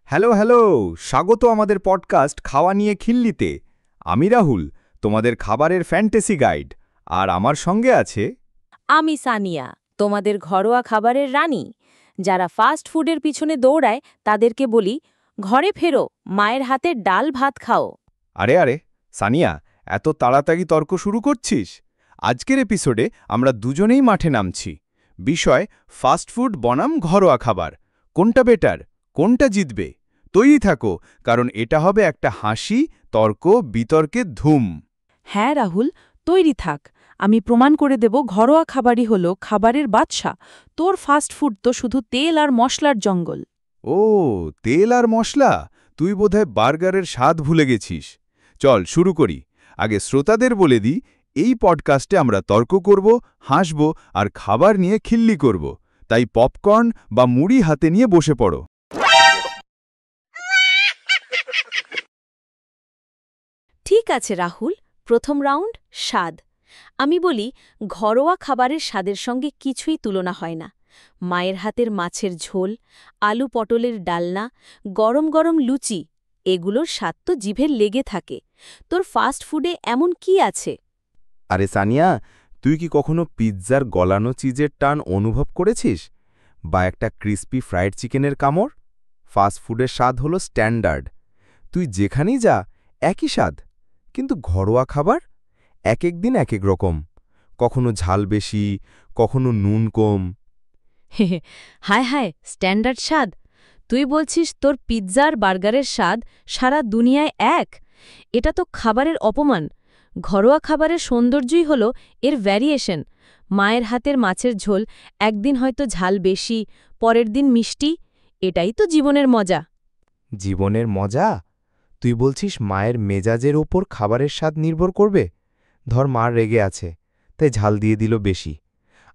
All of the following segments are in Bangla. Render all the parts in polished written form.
হ্যালো হ্যালো, স্বাগত আমাদের পডকাস্ট খাওয়া নিয়ে খিল্লিতে। আমি রাহুল, তোমাদের খাবারের ফ্যান্টাসি গাইড। আর আমার সঙ্গে আছে আমি সানিয়া, তোমাদের ঘরোয়া খাবারের রানী। যারা ফাস্ট ফুডের পিছনে দৌড়ায় তাদেরকে বলি, ঘরে ফেরো, মায়ের হাতের ডাল ভাত খাও। আরে আরে সানিয়া, এত তাড়াতাড়ি তর্ক শুরু করছিস? আজকের এপিসোডে আমরা দুজনেই মাঠে নামছি। বিষয় ফাস্ট ফুড বনাম ঘরোয়া খাবার। কোনটা বেটার, কোনটা জিতবে? তৈরি থাকো, কারণ এটা হবে একটা হাসি, তর্ক, বিতর্কের ধুম। হ্যাঁ রাহুল, তৈরি থাক। আমি প্রমাণ করে দেব ঘরোয়া খাবারই হলো খাবারের বাদশা। তোর ফাস্ট ফুড তো শুধু তেল আর মশলার জঙ্গল। ও, তেল আর মশলা? তুই বোধহয় বার্গারের স্বাদ ভুলে গেছিস। চল শুরু করি। আগে শ্রোতাদের বলে দিই, এই পডকাস্টে আমরা তর্ক করব, হাসব আর খাবার নিয়ে খিল্লি করব। তাই পপকর্ন বা মুড়ি হাতে নিয়ে বসে পড়ো। ঠিক আছে রাহুল, প্রথম রাউন্ড স্বাদ। আমি বলি, ঘরোয়া খাবারের স্বাদের সঙ্গে কিছুই তুলনা হয় না। মায়ের হাতের মাছের ঝোল, আলু পটলের ডালনা, গরম গরম লুচি, এগুলোর স্বাদ তো জিভে লেগে থাকে। তোর ফাস্ট ফুডে এমন কি আছে? আরে সানিয়া, তুই কি কখনো পিৎজার গলানো চিজের টান অনুভব করেছিস? বা একটা ক্রিস্পি ফ্রাইড চিকেনের কামড়? ফাস্ট ফুডের স্বাদ হলো স্ট্যান্ডার্ড। তুই যেখানেই যা, একই স্বাদ। কিন্তু ঘরোয়া খাবার এক এক দিন এক এক রকম। কখনো ঝাল বেশি, কখনো নুন কম। হায় হায়, স্ট্যান্ডার্ড স্বাদ! তুই বলছিস তোর পিৎজার বার্গারের স্বাদ সারা দুনিয়ায় এক? এটা তো খাবারের অপমান। ঘরোয়া খাবারের সৌন্দর্যই হল এর ভ্যারিয়েশন। মায়ের হাতের মাছের ঝোল একদিন হয়তো ঝাল বেশি, পরের দিন মিষ্টি। এটাই তো জীবনের মজা। জীবনের মজা? তুই বলছিস মায়ের মেজাজের ওপর খাবারের স্বাদ নির্ভর করবে? ধর মা রেগে আছে, তাই ঝাল দিয়ে দিল বেশি।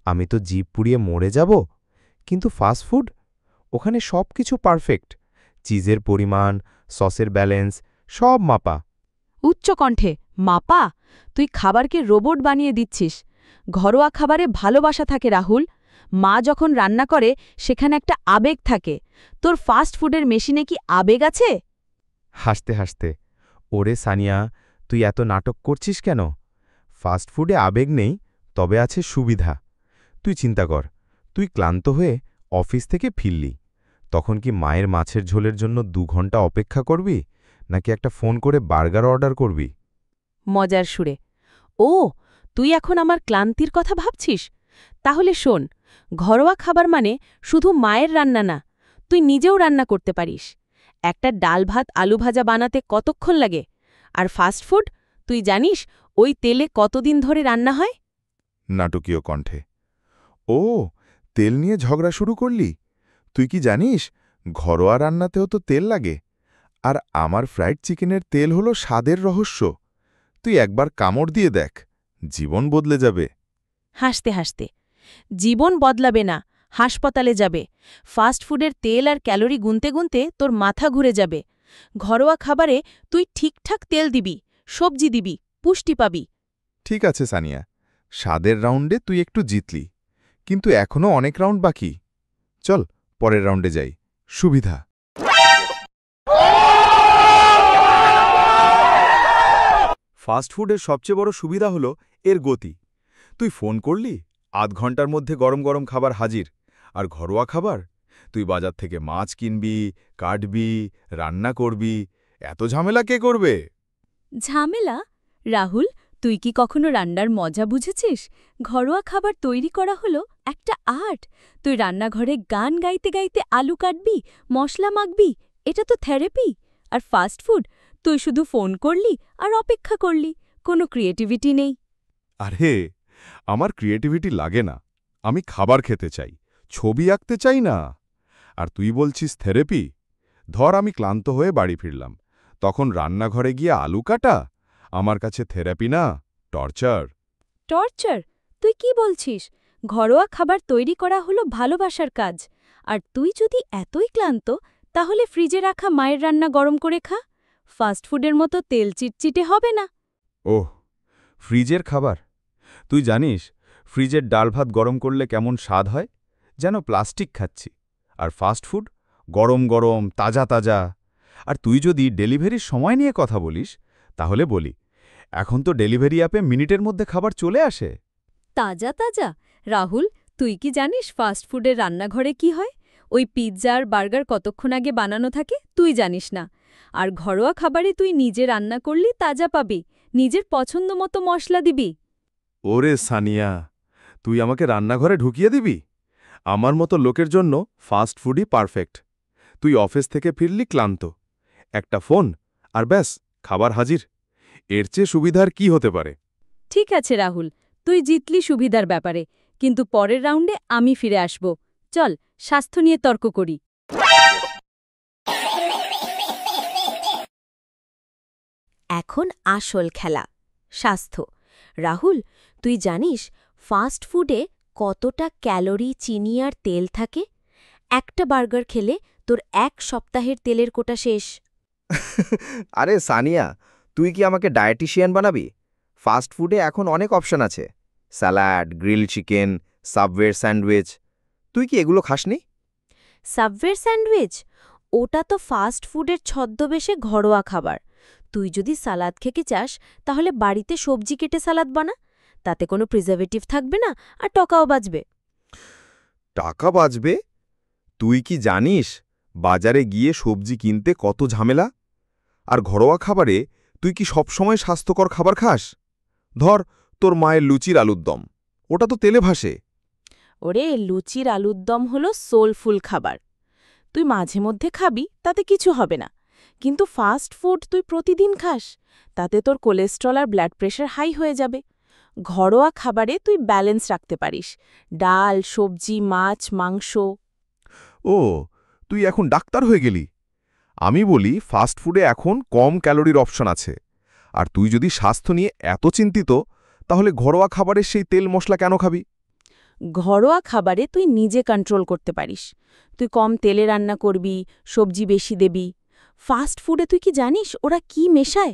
আমি তো জিভ পুড়িয়ে মরে যাব। কিন্তু ফাস্ট ফুড, ওখানে সব কিছু পারফেক্ট। চিজের পরিমাণ, সসের ব্যালেন্স, সব মাপা। উচ্চ কণ্ঠে মাপা? তুই খাবারকে রোবট বানিয়ে দিচ্ছিস। ঘরোয়া খাবারে ভালোবাসা থাকে রাহুল। মা যখন রান্না করে সেখানে একটা আবেগ থাকে। তোর ফাস্ট ফুডের মেশিনে কি আবেগ আছে? হাসতে হাসতে, ওরে সানিয়া, তুই এত নাটক করছিস কেন? ফাস্ট ফুডে আবেগ নেই, তবে আছে সুবিধা। তুই চিন্তা কর, তুই ক্লান্ত হয়ে অফিস থেকে ফিরলি, তখন কি মায়ের মাছের ঝোলের জন্য ২ ঘন্টা অপেক্ষা করবি, নাকি একটা ফোন করে বার্গার অর্ডার করবি? মজার সুরে, ও, তুই এখন আমার ক্লান্তির কথা ভাবছিস? তাহলে শোন, ঘরোয়া খাবার মানে শুধু মায়ের রান্না না, তুই নিজেও রান্না করতে পারিস। একটা ডাল ভাত আলু ভাজা বানাতে কতক্ষণ লাগে? আর ফাস্ট ফুড, তুই জানিস ওই তেলে কতদিন ধরে রান্না হয়? নাটকীয় কণ্ঠে, ও, তেল নিয়ে ঝগড়া শুরু করলি? তুই কি জানিস ঘরোয়া রান্নাতেও তো তেল লাগে? আর আমার ফ্রাইড চিকেনের তেল হলো স্বাদের রহস্য। তুই একবার কামড় দিয়ে দেখ, জীবন বদলে যাবে। হাসতে হাসতে, জীবন বদলাবে না, হাসপাতালে যাবে। ফাস্ট ফুডের তেল আর ক্যালোরি গুনতে গুনতে তোর মাথা ঘুরে যাবে। ঘরোয়া খাবারে তুই ঠিকঠাক তেল দিবি, সবজি দিবি, পুষ্টি পাবি। ঠিক আছে সানিয়া, স্বাদের রাউন্ডে তুই একটু জিতলি, কিন্তু এখনও অনেক রাউন্ড বাকি। চল পরের রাউন্ডে যাই। সুবিধা। ফাস্টফুডের সবচেয়ে বড় সুবিধা হলো এর গতি। তুই ফোন করলি, আধ ঘন্টার মধ্যে গরম গরম খাবার হাজির। আর ঘরোয়া খাবার, তুই বাজার থেকে মাছ কিনবি, কাটবি, রান্না করবি। এত ঝামেলা কে করবে? ঝামেলা? রাহুল, তুই কি কখনো রান্নার মজা বুঝেছিস? ঘরোয়া খাবার তৈরি করা হলো একটা আর্ট। তুই রান্নাঘরে গান গাইতে গাইতে আলু কাটবি, মশলা মাখবি, এটা তো থেরাপি। আর ফাস্ট ফুড, তুই শুধু ফোন করলি আর অপেক্ষা করলি, কোনো ক্রিয়েটিভিটি নেই। আরে, আমার ক্রিয়েটিভিটি লাগে না। আমি খাবার খেতে চাই, ছবি আঁকতে চাই না। আর তুই বলছিস থেরাপি? ধর আমি ক্লান্ত হয়ে বাড়ি ফিরলাম, তখন রান্নাঘরে গিয়ে আলু কাটা আমার কাছে থেরাপি না, টর্চার। টর্চার? তুই কি বলছিস? ঘরোয়া খাবার তৈরি করা হলো ভালোবাসার কাজ। আর তুই যদি এতই ক্লান্ত, তাহলে ফ্রিজে রাখা মায়ের রান্না গরম করে খা। ফাস্ট ফুডের মতো তেল চিটচিটে হবে না। ওহ, ফ্রিজের খাবার! তুই জানিস ফ্রিজের ডাল ভাত গরম করলে কেমন স্বাদ হয়? যেন প্লাস্টিক খাচ্ছি। আর ফাস্ট ফুড গরম গরম তাজা তাজা। আর তুই যদি ডেলিভারির সময় নিয়ে কথা বলিস তাহলে বলি, এখন তো ডেলিভারি অ্যাপে মিনিটের মধ্যে খাবার চলে আসে। তাজা তাজা। রাহুল, তুই কি জানিস ফাস্ট ফুডের রান্নাঘরে কি হয়? ওই পিৎজা আর বার্গার কতক্ষণ আগে বানানো থাকে তুই জানিস না। আর ঘরোয়া খাবারে তুই নিজে রান্না করলি তাজা পাবি, নিজের পছন্দ মতো মশলা দিবি। ওরে সানিয়া, তুই আমাকে রান্নাঘরে ঢুকিয়ে দিবি? আমার মতো লোকের জন্য ফাস্ট ফুডই পারফেক্ট। তুই অফিস থেকে ফিরলি ক্লান্ত, একটা ফোন আর ব্যাস খাবার হাজির। এর চেয়ে সুবিধার কি হতে পারে? ঠিক আছে রাহুল, তুই জিতলি সুবিধার ব্যাপারে, কিন্তু পরের রাউন্ডে আমি ফিরে আসব। চল, স্বাস্থ্য নিয়ে তর্ক করি। এখন আসল খেলা, স্বাস্থ্য। রাহুল, তুই জানিস ফাস্ট ফুডে কতটা ক্যালোরি, চিনি আর তেল থাকে? একটা বার্গার খেলে তোর 1 সপ্তাহের তেলের কোটা শেষ। আরে সানিয়া, তুই কি আমাকে ডায়েটিশিয়ান বানাবি? ফাস্ট ফুডে এখন অনেক অপশন আছে, স্যালাড, গ্রিল চিকেন, সাবওয়ের স্যান্ডউইচ। তুই কি এগুলো খাসনি? সাবওয়ের স্যান্ডউইচ? ওটা তো ফাস্ট ফুডের ছদ্মবেশে ঘরোয়া খাবার। তুই যদি সালাদ খেতে চাস তাহলে বাড়িতে সবজি কেটে সালাদ বানা, তাতে কোনো প্রিজারভেটিভ থাকবে না আর টাকাও বাঁচবে। টাকা বাঁচবে? তুই কি জানিস বাজারে গিয়ে সবজি কিনতে কত ঝামেলা? আর ঘরোয়া খাবারে তুই কি সবসময় স্বাস্থ্যকর খাবার খাস? ধর তোর মায়ের লুচির আলুর দম, ওটা তো তেলে ভাসে। ওরে, লুচির আলুর দম হলো সোলফুল খাবার। তুই মাঝে মধ্যে খাবি, তাতে কিছু হবে না। কিন্তু ফাস্ট ফুড তুই প্রতিদিন খাস, তাতে তোর কোলেস্ট্রল আর ব্লাড প্রেশার হাই হয়ে যাবে। ঘরোয়া খাবারে তুই ব্যালেন্স রাখতে পারিস, ডাল, সবজি, মাছ, মাংস। ও, তুই এখন ডাক্তার হয়ে গেলি? আমি বলি ফাস্ট ফুডে এখন কম ক্যালোরির অপশন আছে। আর তুই যদি স্বাস্থ্য নিয়ে এত চিন্তিত, তাহলে ঘরোয়া খাবারের সেই তেল মশলা কেন খাবি? ঘরোয়া খাবারে তুই নিজে কন্ট্রোল করতে পারিস। তুই কম তেলে রান্না করবি, সবজি বেশি দেবি। ফাস্ট ফুডে তুই কি জানিস ওরা কি মেশায়?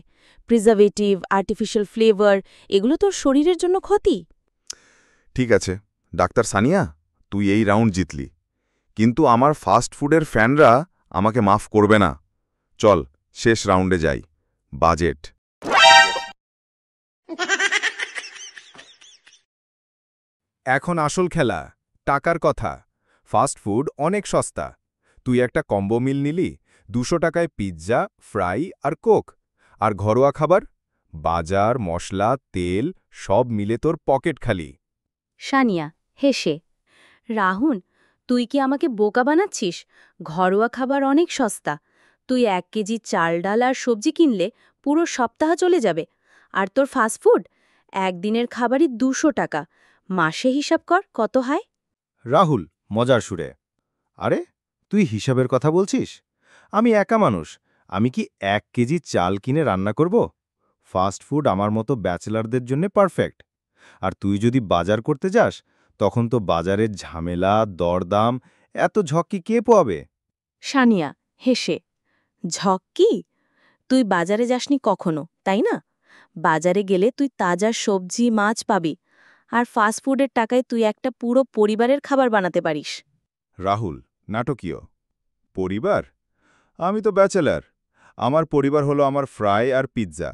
প্রিজারভেটিভ, আর্টিফিশিয়াল ফ্লেভার, এগুলো তোর শরীরের জন্য ক্ষতি। ঠিক আছে ডাক্তার সানিয়া, তুই এই রাউন্ড জিতলি। কিন্তু আমার ফাস্ট ফুডের ফ্যানরা আমাকে মাফ করবে না। চল শেষ রাউন্ডে যাই, বাজেট। এখন আসল খেলা, টাকার কথা। ফাস্ট ফুড অনেক সস্তা। তুই একটা কম্বো মিল নিলি, 200 টাকায় পিৎজা, ফ্রাই আর কোক। আর ঘরোয়া খাবার, বাজার, মশলা, তেল সব মিলে তোর পকেট খালি। সানিয়া হেসে, রাহুল, তুই কি আমাকে বোকা বানাচ্ছিস? ঘরোয়া খাবার অনেক সস্তা। তুই 1 কেজি চাল, ডাল আর সবজি কিনলে পুরো সপ্তাহ চলে যাবে। আর তোর ফাস্টফুড একদিনের খাবারই 200 টাকা। মাসে হিসাব কর কত হয়। রাহুল মজার সুরে, আরে তুই হিসাবের কথা বলছিস? আমি একা মানুষ, আমি কি 1 কেজি চাল কিনে রান্না করব? ফাস্ট ফুড আমার মতো ব্যাচেলারদের জন্য পারফেক্ট। আর তুই যদি বাজার করতে যাস, তখন তো বাজারের ঝামেলা, দরদাম, এত ঝক্কি কে পোয়াবে? সানিয়া হেসে, ঝক কি? তুই বাজারে যাসনি কখনো, তাই না? বাজারে গেলে তুই তাজা সবজি, মাছ পাবি। আর ফাস্টফুডের টাকায় তুই একটা পুরো পরিবারের খাবার বানাতে পারিস। রাহুল নাটকীয়। পরিবার? আমি তো ব্যাচেলার। আমার পরিবার হলো আমার ফ্রাই আর পিৎজা।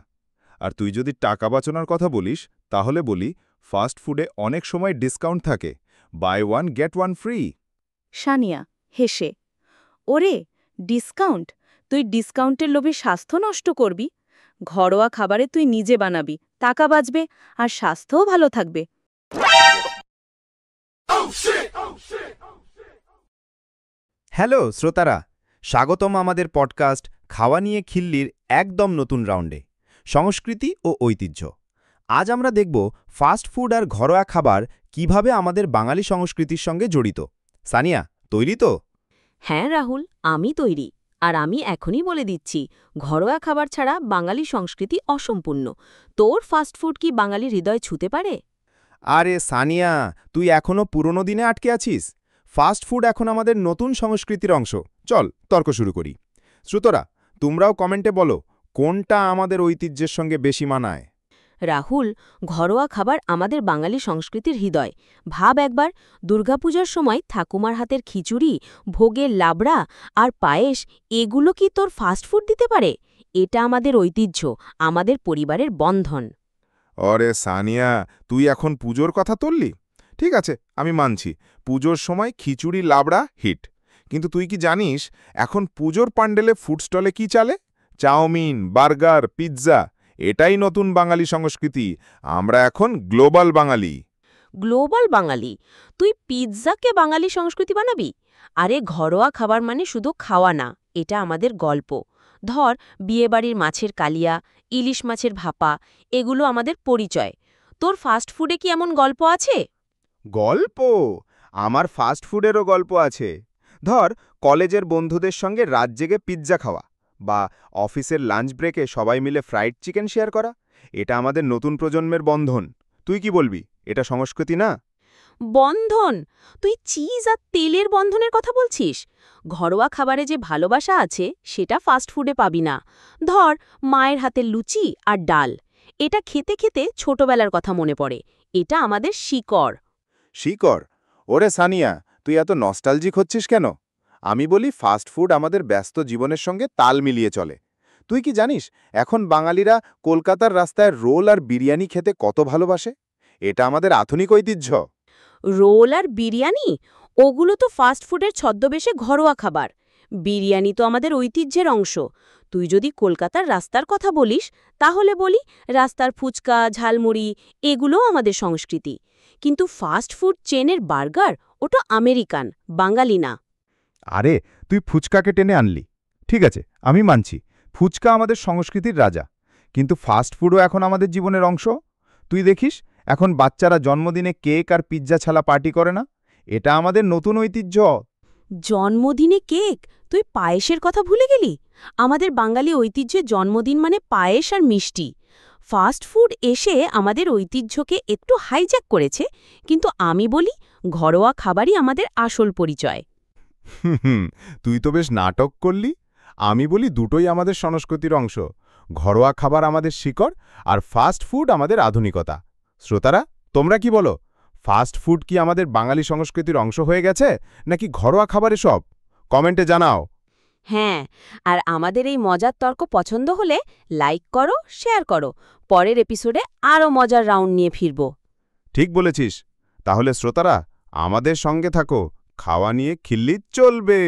আর তুই যদি টাকা বাঁচানোর কথা বলিস, তাহলে বলি ফাস্ট ফুডে অনেক সময় ডিসকাউন্ট থাকে, buy one get one free. Sania হেসে, ওরে, ডিসকাউন্ট? তুই ডিসকাউন্টের লোভে স্বাস্থ্য নষ্ট করবি? ঘরোয়া খাবারে তুই নিজে বানাবি, টাকা বাঁচবে আর স্বাস্থ্যও ভালো থাকবে। হ্যালো শ্রোতারা, স্বাগতম আমাদের পডকাস্ট খাওয়া নিয়ে খিল্লির একদম নতুন রাউন্ডে, সংস্কৃতি ও ঐতিহ্য। আজ আমরা দেখব ফাস্ট ফুড আর ঘরোয়া খাবার কিভাবে আমাদের বাঙালি সংস্কৃতির সঙ্গে জড়িত। সানিয়া, তৈরি তো? হ্যাঁ রাহুল, আমি তৈরি। আর আমি এখনই বলে দিচ্ছি, ঘরোয়া খাবার ছাড়া বাঙালি সংস্কৃতি অসম্পূর্ণ। তোর ফাস্টফুড কি বাঙালি হৃদয় ছুঁতে পারে? আরে সানিয়া, তুই এখনও পুরনো দিনে আটকে আছিস। ফাস্ট ফুড এখন আমাদের নতুন সংস্কৃতির অংশ। চল তর্ক শুরু করি। শ্রোতারা, তোমরাও কমেন্টে বলো কোনটা আমাদের ঐতিহ্যের সঙ্গে বেশি মানায়। রাহুল, ঘরোয়া খাবার আমাদের বাঙালি সংস্কৃতির হৃদয়। ভাব একবার, দুর্গাপূজার সময় ঠাকুমার হাতের খিচুড়ি, ভোগের লাবড়া আর পায়েস, এগুলো কি তোর ফাস্টফুড দিতে পারে? এটা আমাদের ঐতিহ্য, আমাদের পরিবারের বন্ধন। অরে সানিয়া, তুই এখন পুজোর কথা তুললি? ঠিক আছে, আমি মানছি পুজোর সময় খিচুড়ি লাবড়া হিট। কিন্তু তুই কি জানিস এখন পুজোর প্যান্ডেলে ফুড স্টলে কি চালে? Chowmein, burger, pizza. এটাই নতুন বাঙালি সংস্কৃতি। আমরা এখন গ্লোবাল বাঙালি। গ্লোবাল বাঙালি? তুই পিৎজাকে বাঙালি সংস্কৃতি বানাবি? আরে, ঘরোয়া খাবার মানে শুধু খাওয়া না, এটা আমাদের গল্প। ধর, বিয়েবাড়ির মাছের কালিয়া, ইলিশ মাছের ভাপা, এগুলো আমাদের পরিচয়। তোর ফাস্টফুডে কি এমন গল্প আছে? গল্প? আমার ফাস্ট ফুডেরও গল্প আছে। ধর, কলেজের বন্ধুদের সঙ্গে রাত জেগে পিৎজা খাওয়া, বা অফিসের লাঞ্চ ব্রেকে সবাই মিলে ফ্রাইড চিকেন শেয়ার করা। এটা আমাদের নতুন প্রজন্মের বন্ধন। তুই কি বলবি, এটা সংস্কৃতি না? বন্ধন? তুই চিজ আর তেলের বন্ধনের কথা বলছিস? ঘরোয়া খাবারে যে ভালোবাসা আছে সেটা ফাস্টফুডে পাবি না। ধর, মায়ের হাতের লুচি আর ডাল, এটা খেতে খেতে ছোটবেলার কথা মনে পড়ে। এটা আমাদের শিকড়। শিকড়? ওরে সানিয়া, তুই এত নস্টালজিক হচ্ছিস কেন? আমি বলি ফাস্ট ফুড আমাদের ব্যস্ত জীবনের সঙ্গে তাল মিলিয়ে চলে। তুই কি জানিস এখন বাঙালিরা কলকাতার রাস্তায় রোল আর বিরিয়ানি খেতে কত ভালোবাসে? এটা আমাদের আধুনিক ঐতিহ্য। রোল আর বিরিয়ানি? ওগুলো তো ফাস্টফুডের ছদ্মবেশে ঘরোয়া খাবার। বিরিয়ানি তো আমাদের ঐতিহ্যের অংশ। তুই যদি কলকাতার রাস্তার কথা বলিস, তাহলে বলি রাস্তার ফুচকা, ঝালমুড়ি, এগুলোও আমাদের সংস্কৃতি। কিন্তু ফাস্টফুড চেনের বার্গার, ওটা আমেরিকান, বাঙালি না। আরে, তুই ফুচকাকে টেনে আনলি। ঠিক আছে, আমি মানছি ফুচকা আমাদের সংস্কৃতির রাজা। কিন্তু ফাস্ট ফুডও এখন আমাদের জীবনের অংশ। তুই দেখিস এখন বাচ্চারা জন্মদিনে কেক আর পিৎজা ছাড়া পার্টি করে না। এটা আমাদের নতুন ঐতিহ্য। জন্মদিনে কেক? তুই পায়েসের কথা ভুলে গেলি? আমাদের বাঙালি ঐতিহ্যে জন্মদিন মানে পায়েস আর মিষ্টি। ফাস্ট ফুড এসে আমাদের ঐতিহ্যকে একটু হাইজ্যাক করেছে, কিন্তু আমি বলি ঘরোয়া খাবারই আমাদের আসল পরিচয়। তুই তো বেশ নাটক করলি। আমি বলি দুটোই আমাদের সংস্কৃতির অংশ। ঘরোয়া খাবার আমাদের শিকড়, আর ফাস্ট ফুড আমাদের আধুনিকতা। শ্রোতারা, তোমরা কি বলো? ফাস্ট ফুড কি আমাদের বাঙালি সংস্কৃতির অংশ হয়ে গেছে, নাকি ঘরোয়া খাবারে সব? কমেন্টে জানাও। হ্যাঁ, আর আমাদের এই মজার তর্ক পছন্দ হলে লাইক করো, শেয়ার করো। পরের এপিসোডে আরও মজার রাউন্ড নিয়ে ফিরব। ঠিক বলেছিস। তাহলে শ্রোতারা, আমাদের সঙ্গে থাকো, খাওয়া নিয়ে খিল্লি চলবে।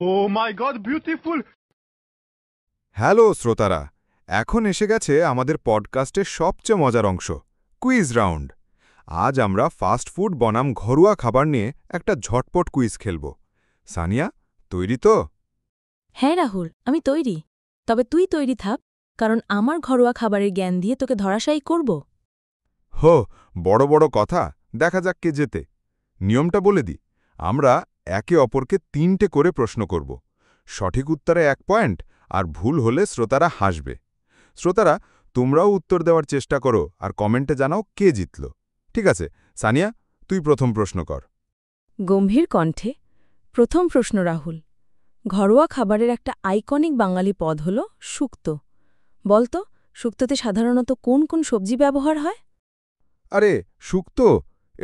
Oh my God, beautiful! Hello শ্রোতারা, এখন এসে গেছে আমাদের পডকাস্টের সবচেয়ে মজার অংশ, কুইজ রাউন্ড। আজ আমরা ফাস্ট ফুড বনাম ঘরোয়া খাবার নিয়ে একটা ঝটপট কুইজ খেলব। সানিয়া, তৈরি তো? হ্যাঁ রাহুল, আমি তৈরি। তবে তুই তৈরি থাক, কারণ আমার ঘরোয়া খাবারের জ্ঞান দিয়ে তোকে ধরাশায়ী করব। হো, বড় বড় কথা, দেখা যাক কে জেতে। নিয়মটা বলে দিই, আমরা একে অপরকে 3টে করে প্রশ্ন করব। সঠিক উত্তরে 1 পয়েন্ট, আর ভুল হলে শ্রোতারা হাসবে। শ্রোতারা, তোমরাও উত্তর দেওয়ার চেষ্টা করো আর কমেন্টে জানাও কে জিতল। ঠিক আছে, সানিয়া, তুই প্রথম প্রশ্ন কর। গম্ভীর কণ্ঠে প্রথম প্রশ্ন রাহুল। ঘরোয়া খাবারের একটা আইকনিক বাঙালি পদ হল শুক্তো। বলতো, শুক্তোতে সাধারণত কোন কোন সবজি ব্যবহার হয়? আরে শুক্তো,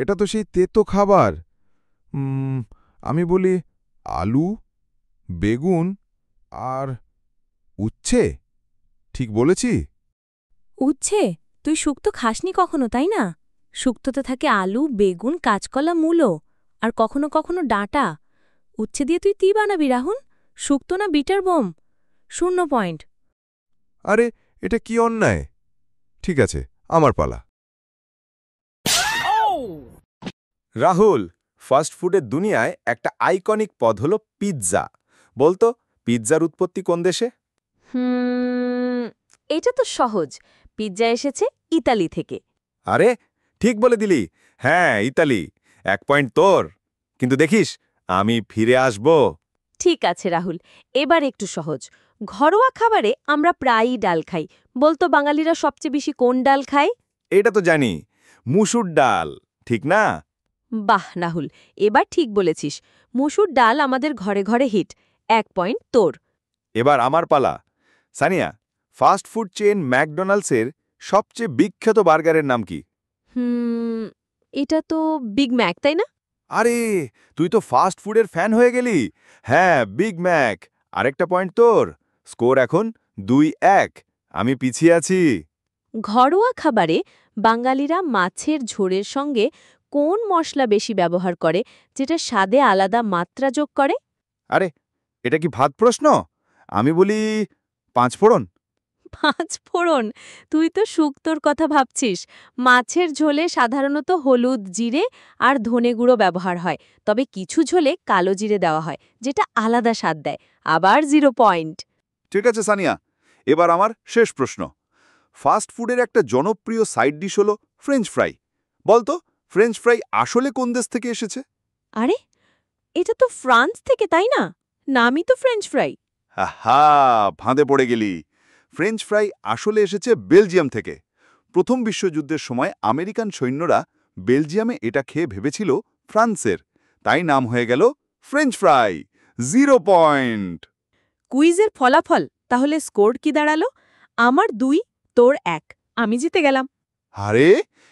এটা তো সেই তেতো খাবার। আমি বলি আলু, বেগুন আর উচ্ছে। ঠিক বলেছি? উচ্ছে? তুই শুক্তো খাসনি কখনো, তাই না? শুক্তোতে থাকে আলু, বেগুন, কাঁচকলা, মূলো, আর কখনো কখনো ডাঁটা। উচ্ছে দিয়ে তুই তি বানাবি রাহুল? শুক্তো না বিটার বোম? 0 পয়েন্ট। আরে, এটা কি অন্যায়! ঠিক আছে, আমার পালা। রাহুল, ফাস্ট ফুডের দুনিয়ায় একটা আইকনিক পদ হল পিৎজা। বলতো, পিৎজার উৎপত্তি কোন দেশে? এটা তো সহজ। পিৎজা এসেছে ইতালি থেকে। আরে, ঠিক বলে দিলি। হ্যাঁ, ইতালি। 1 পয়েন্ট তোর। কিন্তু দেখিস, আমি ফিরে আসব। ঠিক আছে রাহুল, এবার একটু সহজ। ঘরোয়া খাবারে আমরা প্রায়ই ডাল খাই। বলতো বাঙালিরা সবচেয়ে বেশি কোন ডাল খায়? এটা তো জানি, মুসুর ডাল, ঠিক না? বাহ রাহুল, এবার ঠিক বলেছিস। মসুর ডাল আমাদের ঘরে ঘরে হিট। 1 পয়েন্ট তোর। এবার আমার পালা। সানিয়া, ফাস্ট ফুড চেইন ম্যাকডোনাল্ডসের সবচেয়ে বিখ্যাত বার্গারের নাম কি? এটা তো বিগ ম্যাক তাই না? আরে তুই তো ফাস্ট ফুডের ফ্যান হয়ে গেলি। হ্যাঁ, বিগ ম্যাক। আরেকটা পয়েন্ট তোর। স্কোর এখন 2-1। আমি পিছিয়ে আছি। ঘরোয়া খাবারে বাঙালিরা মাছের ঝোলের সঙ্গে কোন মশলা বেশি ব্যবহার করে যেটা স্বাদে আলাদা মাত্রা যোগ করে? আরে এটা কি ভাত প্রশ্ন? আমি বলি 5 ফোড়ন। 5 ফোড়ন? তুই তো শুক্তোর কথা ভাবছিস। মাছের ঝোলে সাধারণত হলুদ, জিরে আর ধনে গুঁড়ো ব্যবহার হয়, তবে কিছু ঝোলে কালো জিরে দেওয়া হয়, যেটা আলাদা স্বাদ দেয়। আবার 0 পয়েন্ট। ঠিক আছে সানিয়া, এবার আমার শেষ প্রশ্ন। ফাস্ট ফুডের একটা জনপ্রিয় সাইড ডিশ হলো ফ্রেঞ্চ ফ্রাই। বলতো ফ্রেঞ্চ ফ্রাই আসলে কোন দেশ থেকে এসেছে? আরে এটা তো ফ্রান্স থেকে, তাই না? নামই তো ফ্রেঞ্চ ফ্রাই। আহা, ফাঁদে পড়ে গেলি। ফ্রেঞ্চ ফ্রাই আসলে এসেছে বেলজিয়াম থেকে। প্রথম বিশ্বযুদ্ধের সময় আমেরিকান সৈন্যরা বেলজিয়ামে এটা খেয়ে ভেবেছিল ফ্রান্সের, তাই নাম হয়ে গেল ফ্রেঞ্চ ফ্রাই। 0 পয়েন্ট। কুইজের ফলাফল তাহলে স্কোর কি দাঁড়ালো? আমার 2, তোর 1। আমি জিতে গেলাম। আরে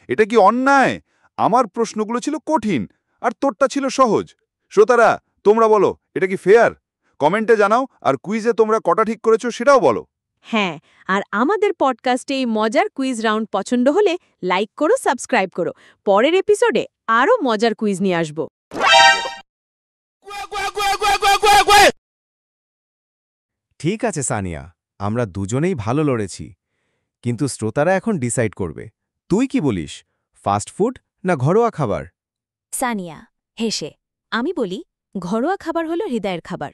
এটা কি অন্যায়? আমার প্রশ্নগুলো ছিল কঠিন আর তোরটা ছিল সহজ। শ্রোতারা, তোমরা বলো এটা কি ফেয়ার? কমেন্টে জানাও, আর কুইজে তোমরা কটা ঠিক করেছো সেটাও বলো। হ্যাঁ, আর আমাদের পডকাস্টে এই মজার কুইজ রাউন্ড পছন্দ হলে লাইক করো, সাবস্ক্রাইব করো। পরের এপিসোডে আরও মজার কুইজ নিয়ে আসব। ঠিক আছে সানিয়া, আমরা দুজনেই ভালো লড়েছি, কিন্তু শ্রোতারা এখন ডিসাইড করবে। তুই কি বলিস, ফাস্ট ফুড না ঘরোয়া খাবার? সানিয়া হেসে আমি বলি, ঘরোয়া খাবার হলো হৃদয়ের খাবার।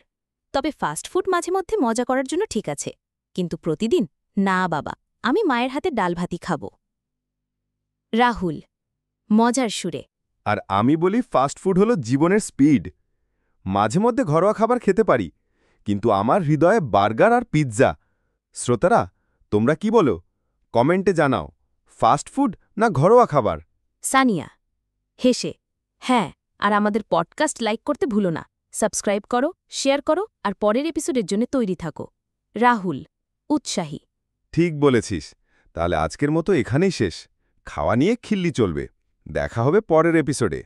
তবে ফাস্ট ফুড মাঝে মধ্যে মজা করার জন্য ঠিক আছে, কিন্তু প্রতিদিন না বাবা, আমি মায়ের হাতে ডাল ভাতই খাব। রাহুল মজার সুরে। আর আমি বলি ফাস্ট ফুড হলো জীবনের স্পিড। মাঝে মধ্যে ঘরোয়া খাবার খেতে পারি, কিন্তু আমার হৃদয়ে বার্গার আর পিৎজা। শ্রোতারা, তোমরা কি বলো? কমেন্টে জানাও, ফাস্ট ফুড না ঘরোয়া খাবার? সানিয়া হেসে হ্যাঁ, আর আমাদের পডকাস্ট লাইক করতে ভুলো না। সাবস্ক্রাইব করো, শেয়ার করো, আর পরের এপিসোডের জন্য তৈরি থাকো। রাহুল উৎসাহী। ঠিক বলেছিস। তাহলে আজকের মতো এখানেই শেষ। খাওয়া নিয়ে খিল্লি চলবে। দেখা হবে পরের এপিসোডে।